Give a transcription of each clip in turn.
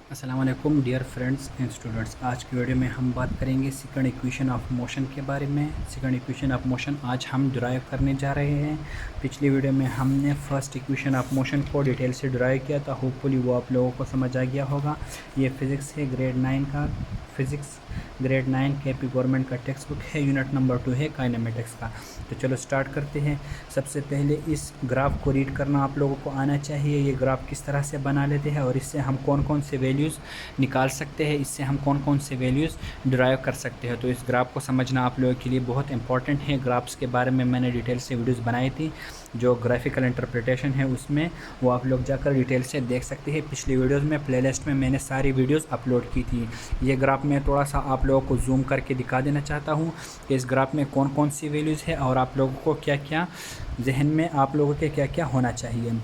अस्सलाम वालेकुम dear friends and students. आज की वीडियो में हम बात करेंगे सेकंड इक्वेशन ऑफ मोशन के बारे में। सेकंड इक्वेशन ऑफ मोशन आज हम डिराइव करने जा रहे हैं। पिछली वीडियो में हमने फर्स्ट इक्वेशन ऑफ मोशन को डिटेल से डिराइव किया था। होपफुली वो आप लोगों को समझ आ गया होगा। ये फिज़िक्स है ग्रेड 9 का, फिज़िक्स ग्रेड 9 केपी गवर्नमेंट का टेक्स्ट बुक है। यूनिट नंबर 2 है काइनेमेटिक्स का। तो चलो स्टार्ट करते हैं। सबसे पहले इस ग्राफ को रीड करना आप लोगों को आना चाहिए। ये ग्राफ किस तरह से बना लेते हैं और इससे हम कौन कौन से वैल्यूज़ निकाल सकते हैं, इससे हम कौन कौन से वैल्यूज़ डिराइव कर सकते हैं। तो इस ग्राफ को समझना आप लोगों के लिए बहुत इंपॉर्टेंट है। ग्राफ्स के बारे में मैंने डिटेल से वीडियोज़ बनाई थी, जो ग्राफिकल इंटरप्रिटेशन है उसमें, वो आप लोग जाकर डिटेल से देख सकते हैं। पिछली वीडियोज़ में प्लेलिस्ट में मैंने सारी वीडियोज़ अपलोड की थी। ये ग्राफ मैं थोड़ा सा आप लोगों को जूम करके दिखा देना चाहता हूँ कि इस ग्राफ में कौन कौन सी वैल्यूज़ है और आप लोगों को क्या क्या जहन में, आप लोगों के क्या क्या होना चाहिए।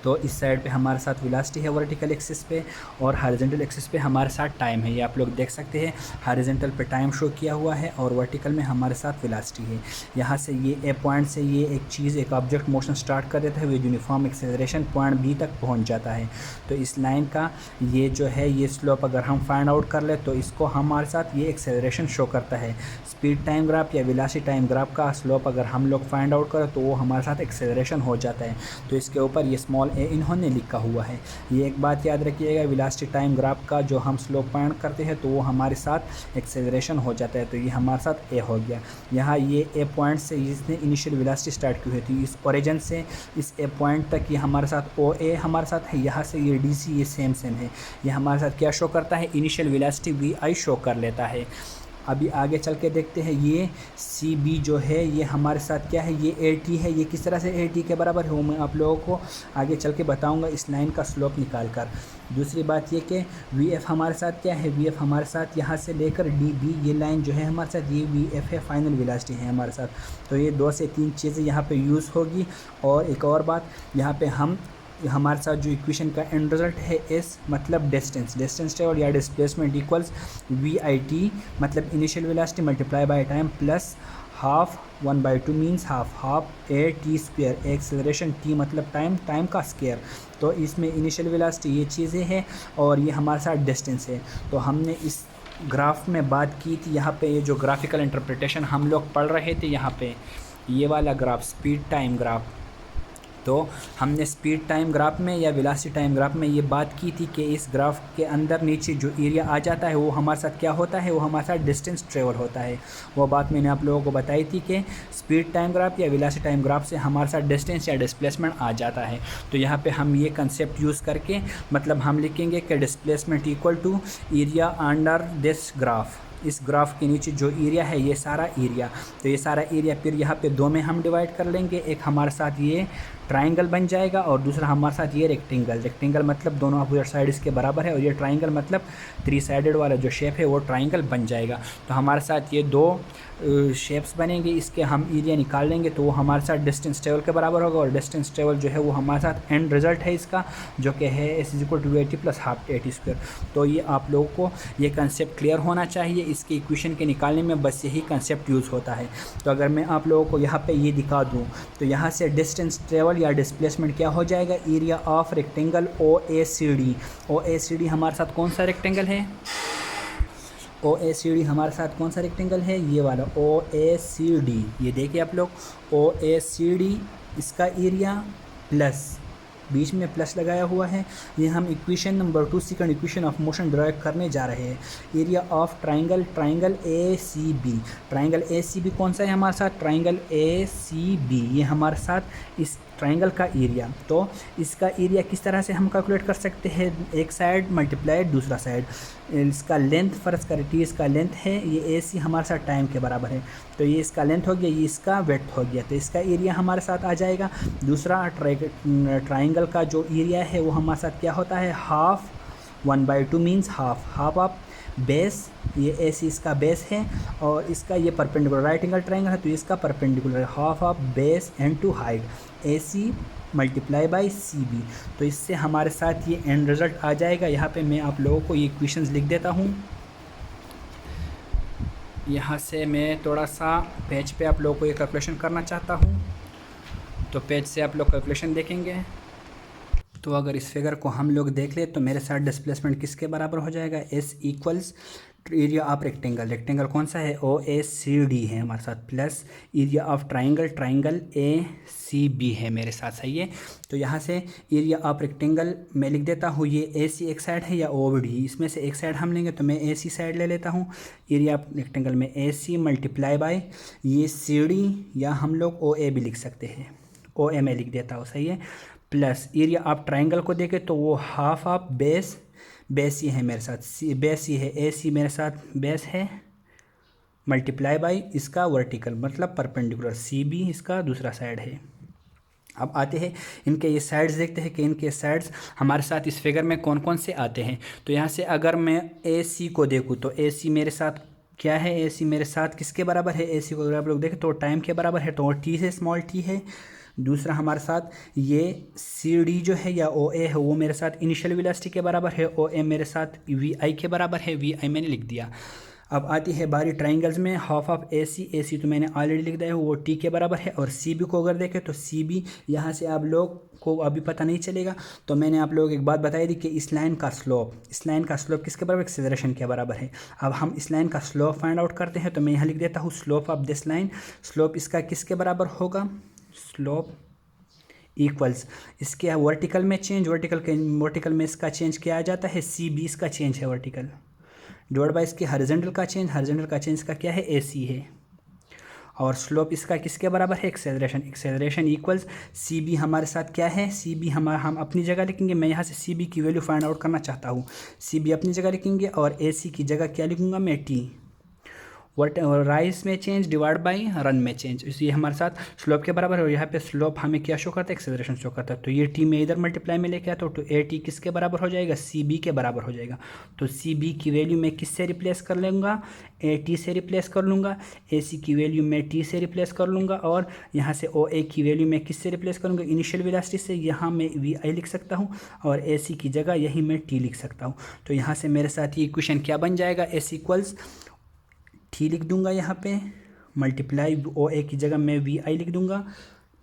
तो इस साइड पे हमारे साथ वेलोसिटी है वर्टिकल एक्सिस पे, और हॉरिजॉन्टल एक्सिस पे हमारे साथ टाइम है। ये आप लोग देख सकते हैं, हॉरिजॉन्टल पे टाइम शो किया हुआ है और वर्टिकल में हमारे साथ वेलोसिटी है। यहाँ से ये ए पॉइंट से ये एक चीज़, एक ऑब्जेक्ट मोशन स्टार्ट कर देता है, वो यूनिफॉर्म एक्सेलरेशन पॉइंट बी तक पहुँच जाता है। तो इस लाइन का ये जो है ये स्लोप अगर हम फाइंड आउट कर ले तो इसको हमारे साथ ये एक्सेलरेशन शो करता है। स्पीड टाइम ग्राफ या वेलोसिटी टाइम ग्राफ का स्लोप अगर हम लोग फाइंड आउट करें तो वो हमारे साथ एक्सेलरेशन हो जाता है। तो इसके ऊपर ये स्मॉल ए इन्होंने लिखा हुआ है। ये एक बात याद रखिएगा, वेलोसिटी टाइम ग्राफ का जो हम स्लोप फाइंड करते हैं तो वो हमारे साथ एक्सेलरेशन हो जाता है। तो ये हमारे साथ ए हो गया। यहाँ ये ए पॉइंट से इसने इनिशियल वेलोसिटी स्टार्ट की हुई थी, इस ओरिजिन से इस ए पॉइंट तक ये हमारे साथ ओ ए हमारे साथ है। यहाँ से ये डी सी ये सेम है। ये हमारे साथ क्या शो करता है, initial velocity V I show कर लेता है। अभी आगे चल के देखते हैं, ये सी बी जो है ये हमारे साथ क्या है, ये ए टी है। ये किस तरह से ए टी के बराबर है वो मैं आप लोगों को आगे चल के बताऊंगा इस लाइन का स्लोप निकाल कर। दूसरी बात ये कि वी एफ हमारे साथ क्या है, वी एफ हमारे साथ यहाँ से लेकर डी बी ये लाइन जो है हमारे साथ, ये वी एफ है, फाइनल वेलोसिटी है हमारे साथ। तो ये 2 से 3 चीज़ें यहाँ पे यूज़ होगी। और एक और बात, यहाँ पे हम हमारे साथ जो इक्वेशन का एंड रिजल्ट है एस मतलब डिस्टेंस ट्रेवल या displacement equals V I T मतलब initial velocity multiply by time plus half 1/2 means half A T square. Acceleration T मतलब टाइम का स्क्वायर। तो इसमें इनिशियल वेलोसिटी ये चीज़ें हैं और ये हमारे साथ डिस्टेंस है। तो हमने इस ग्राफ में बात की थी, यहाँ पे ये जो ग्राफिकल इंटरप्रिटेशन हम लोग पढ़ रहे थे, यहाँ पे ये वाला ग्राफ स्पीड टाइम ग्राफ। तो हमने स्पीड टाइम ग्राफ में या वेलोसिटी टाइम ग्राफ में ये बात की थी कि इस ग्राफ के अंदर नीचे जो एरिया आ जाता है वो हमारे साथ क्या होता है, वो हमारे साथ डिस्टेंस ट्रेवल होता है। वो बात मैंने आप लोगों को बताई थी कि स्पीड टाइम ग्राफ या वेलोसिटी टाइम ग्राफ से हमारे साथ डिस्टेंस या डिस्प्लेसमेंट आ जाता है। तो यहाँ पे हम ये कंसेप्ट यूज़ करके मतलब हम लिखेंगे कि displacement equal to area under this graph. इस ग्राफ के नीचे जो एरिया है ये सारा एरिया, तो ये सारा एरिया फिर यहाँ पे 2 में हम डिवाइड कर लेंगे। एक हमारे साथ ये ट्राइंगल बन जाएगा और दूसरा हमारे साथ ये रेक्टेंगल मतलब दोनों अपोजिट साइड इसके बराबर है, और ये ट्राइंगल मतलब 3 साइडेड वाला जो शेप है वो ट्राइंगल बन जाएगा। तो हमारे साथ ये 2 शेप्स बनेंगे, इसके हम एरिया निकाल लेंगे तो वो हमारे साथ डिस्टेंस ट्रेवल के बराबर होगा। और डिस्टेंस ट्रेवल जो है वो हमारे साथ एंड रिजल्ट है इसका, जो कि है S is equal to A T plus half A T square. तो ये आप लोगों को ये कंसेप्ट क्लियर होना चाहिए। इसके इक्वेशन के निकालने में बस यही कंसेप्ट यूज़ होता है। तो अगर मैं आप लोगों को यहाँ पे ये दिखा दूँ तो यहाँ से डिस्टेंस ट्रेवल या डिस्प्लेसमेंट क्या हो जाएगा, area of rectangle O A C D. O A C D हमारे साथ कौन सा रेक्टेंगल है, ओ ए सी डी हमारे साथ कौन सा रेक्टेंगल है, ये वाला ओ ए सी डी। ये देखिए आप लोग, ओ ए सी डी इसका एरिया प्लस बीच में प्लस लगाया हुआ है। ये हम equation number 2 second equation of motion derive करने जा रहे हैं। Area of triangle A C B. Triangle A C B कौन सा है हमारे साथ, ट्राइंगल ए सी बी ये हमारे साथ इस ट्राइंगल का एरिया। तो इसका एरिया किस तरह से हम कैलकुलेट कर सकते हैं, एक साइड मल्टीप्लाई दूसरा साइड। इसका लेंथ फर्ज करें, इसका लेंथ है, ये ए सी हमारे साथ टाइम के बराबर है। तो ये इसका लेंथ हो गया, ये इसका वेड्थ हो गया, तो इसका एरिया हमारे साथ आ जाएगा। दूसरा ट्राइंगल का जो एरिया है वो हमारे साथ क्या होता है, half 1/2 means half of base. ये ए सी इसका बेस है और इसका ये परपेंडिकुलर राइट एंगल ट्राइंगल है तो इसका perpendicular half of base and to height A C multiply by C B. तो इससे हमारे साथ ये एंड रिजल्ट आ जाएगा। यहाँ पे मैं आप लोगों को ये इक्वेशंस लिख देता हूँ। यहाँ से मैं थोड़ा सा पेज पे आप लोगों को ये कैलकुलेशन करना चाहता हूँ, तो पेज से आप लोग कैलकुलेशन देखेंगे। तो अगर इस फिगर को हम लोग देख ले तो मेरे साथ डिस्प्लेसमेंट किसके बराबर हो जाएगा, S equals area of rectangle, rectangle कौन सा है, ओ ए सी डी है हमारे साथ, plus area of triangle, triangle A C B है मेरे साथ, सही है। तो यहाँ से एरिया ऑफ रेक्टेंगल मैं लिख देता हूँ, ये ए सी एक साइड है या ओ बी डी, इसमें से एक साइड हम लेंगे तो मैं ए सी साइड ले लेता हूँ। एरिया ऑफ रेक्टेंगल में ए सी मल्टीप्लाई बाय ये सी डी, या हम लोग ओ ए भी लिख सकते हैं, ओ ए मैं लिख देता हूँ, सही है। प्लस एरिया ऑफ ट्राइंगल को देखें तो वो हाफ ऑफ बेस, बेस ये है मेरे साथ, सी बेस ये है, ए सी मेरे साथ बेस है, मल्टीप्लाई बाई इसका वर्टिकल मतलब परपेंडिकुलर, सी बी इसका दूसरा साइड है। अब आते हैं इनके ये साइड्स, देखते हैं कि इनके साइड्स हमारे साथ इस फिगर में कौन कौन से आते हैं। तो यहाँ से अगर मैं ए सी को देखूँ तो ए सी मेरे साथ क्या है, ए सी मेरे साथ किसके बराबर है, ए सी को अगर आप लोग देखें तो टाइम के बराबर है, तो टी से स्मॉल टी है। दूसरा हमारे साथ ये सी डी जो है या ओ ए है वो मेरे साथ इनिशियल वेलोसिटी के बराबर है, ओ ए मेरे साथ वी आई के बराबर है, वी आई मैंने लिख दिया। अब आती है बारी ट्राइंगल्स में, हाफ ऑफ ए सी तो मैंने ऑलरेडी लिख दिया है, वो टी के बराबर है। और सी बी को अगर देखें तो सी बी यहाँ से आप लोग को अभी पता नहीं चलेगा, तो मैंने आप लोग एक बात बताई थी कि इस लाइन का स्लोप, इस लाइन का स्लोप किसके बराबर, एक्सेलरेशन के बराबर है। अब हम इस लाइन का स्लोप फाइंड आउट करते हैं, तो मैं यहाँ लिख देता हूँ slope of this line, slope इसका किसके बराबर होगा, स्लोप इक्वल्स इसके वर्टिकल में चेंज, वर्टिकल में इसका चेंज किया जाता है, सी बी इसका चेंज है वर्टिकल, डिवाइड बाय इसके हॉरिजॉन्टल का चेंज, हॉरिजॉन्टल का चेंज का क्या है, ए सी है। और स्लोप इसका किसके बराबर है, acceleration, acceleration equals C B हमारे साथ क्या है, सी बी हम अपनी जगह लिखेंगे, मैं यहाँ से सी बी की वैल्यू फाइंड आउट करना चाहता हूँ, सी बी अपनी जगह लिखेंगे और ए सी की जगह क्या लिखूँगा मैं, टी। राइज में चेंज डिवाइड बाई रन में चेंज, इसलिए हमारे साथ स्लोप के बराबर है। और यहाँ पे स्लोप हमें क्या शो करता है, एक्सेलरेशन शो करता है। तो ये टी में इधर मल्टीप्लाई में लेके आता हूँ, तो ए टी किसके बराबर हो जाएगा, सी बी के बराबर हो जाएगा। तो सी बी की वैल्यू मैं किससे रिप्लेस कर लूँगा, ए टी से रिप्लेस कर लूँगा, ए सी की वैल्यू मैं टी से रिप्लेस कर लूँगा, और यहाँ से ओ ए की वैल्यू मैं किससे रिप्लेस करूँगा, इनिशियल वेलोसिटी से, यहाँ मैं वी आई लिख सकता हूँ और ए सी की जगह यही मैं टी लिख सकता हूँ। तो यहाँ से मेरे साथ ये इक्वेशन क्या बन जाएगा, एस इक्वल्स टी लिख दूंगा यहाँ पे, मल्टीप्लाई ओ ए की जगह मैं वी आई लिख दूंगा,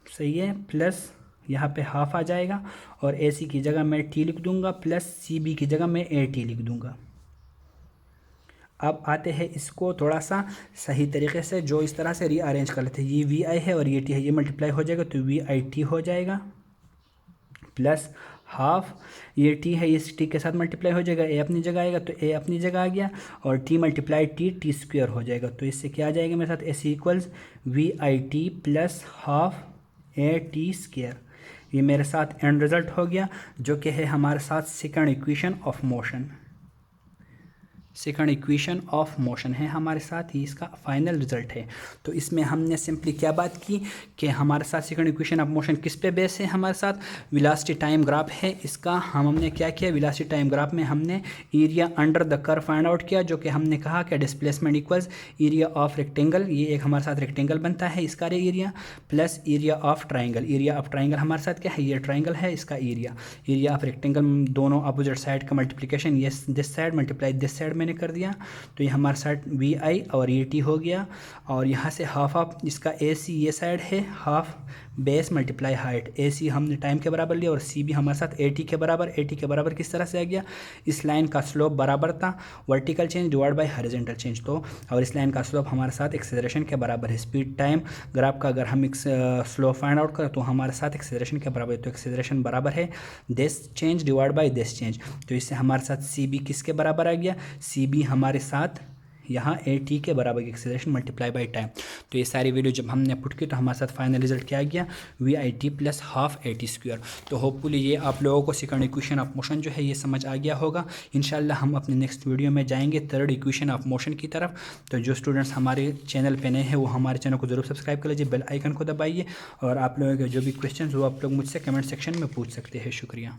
सही है, प्लस यहाँ पे हाफ आ जाएगा, और ए सी की जगह मैं टी लिख दूंगा, प्लस सी बी की जगह मैं ए टी लिख दूंगा। अब आते हैं इसको थोड़ा सा सही तरीके से, जो इस तरह से रीअरेंज कर लेते हैं, ये वी आई है और ये टी है, ये मल्टीप्लाई हो जाएगा तो वी आई टी हो जाएगा, प्लस हाफ ये टी है, इस टी के साथ मल्टीप्लाई हो जाएगा, ए अपनी जगह आएगा तो ए अपनी जगह आ गया, और T multiply T, T square हो जाएगा। तो इससे क्या आ जाएगा मेरे साथ, S equals V I T plus half A T square. ये मेरे साथ एंड रिजल्ट हो गया, जो कि है हमारे साथ second equation of motion, second equation of motion है हमारे साथ, ही इसका फाइनल रिजल्ट है। तो इसमें हमने सिंपली क्या बात की कि हमारे साथ सेकंड इक्वेशन ऑफ मोशन किस पे बेस है, हमारे साथ वेलोसिटी टाइम ग्राफ है इसका। हमने क्या किया, वेलोसिटी टाइम ग्राफ में हमने area under the curve find out किया, जो कि हमने कहा कि displacement equals area of rectangle, ये एक हमारे साथ रेक्टेंगल बनता है इसका area, plus area of triangle, area of triangle हमारे साथ क्या है, ये ट्राइंगल है इसका एरिया, एरिया ऑफ रेक्टेंगल दोनों अपोजिट साइड का मल्टीप्लिकेशन, ये this side multiply this side मैंने कर दिया, तो ये हमारे साइड वी आई और ये टी हो गया। और यहाँ से हाफ ऑफ इसका ए सी ये साइड है, half base multiply height, A सी हमने टाइम के बराबर लिया और सी भी हमारे साथ ए टी के बराबर, ए टी के बराबर किस तरह से आ गया, इस लाइन का स्लोप बराबर था vertical change divide by horizontal change, तो और इस लाइन का स्लोप हमारे साथ एक्सेलरेशन के बराबर है। स्पीड टाइम ग्राफ का अगर हम स्लोप फाइंड आउट करें तो हमारे साथ एक्सेलरेशन के बराबर है, तो एक्सेलरेशन बराबर है this change divide by this change, तो इससे हमारे साथ सी बी किसके बराबर आ गया, सी बी हमारे साथ यहाँ ए टी के बराबर एक्सेलरेशन मल्टीप्लाई बाई टाइम। तो ये सारी वैल्यू जब हमने पुट की तो हमारे साथ फाइनल रिजल्ट क्या आ गया, V I T plus half A T square. तो होपफुली ये आप लोगों को सेकंड इक्वेशन ऑफ मोशन जो है ये समझ आ गया होगा। इंशाल्लाह हम अपने नेक्स्ट वीडियो में जाएंगे थर्ड इक्वेशन ऑफ मोशन की तरफ। तो जो स्टूडेंट्स हमारे चैनल पे नए हैं वो हमारे चैनल को ज़रूर सब्सक्राइब कर लीजिए, बेल आइकन को दबाइए, और आप लोगों के जो भी क्वेश्चन वो आप लोग मुझसे कमेंट सेक्शन में पूछ सकते हैं। शुक्रिया।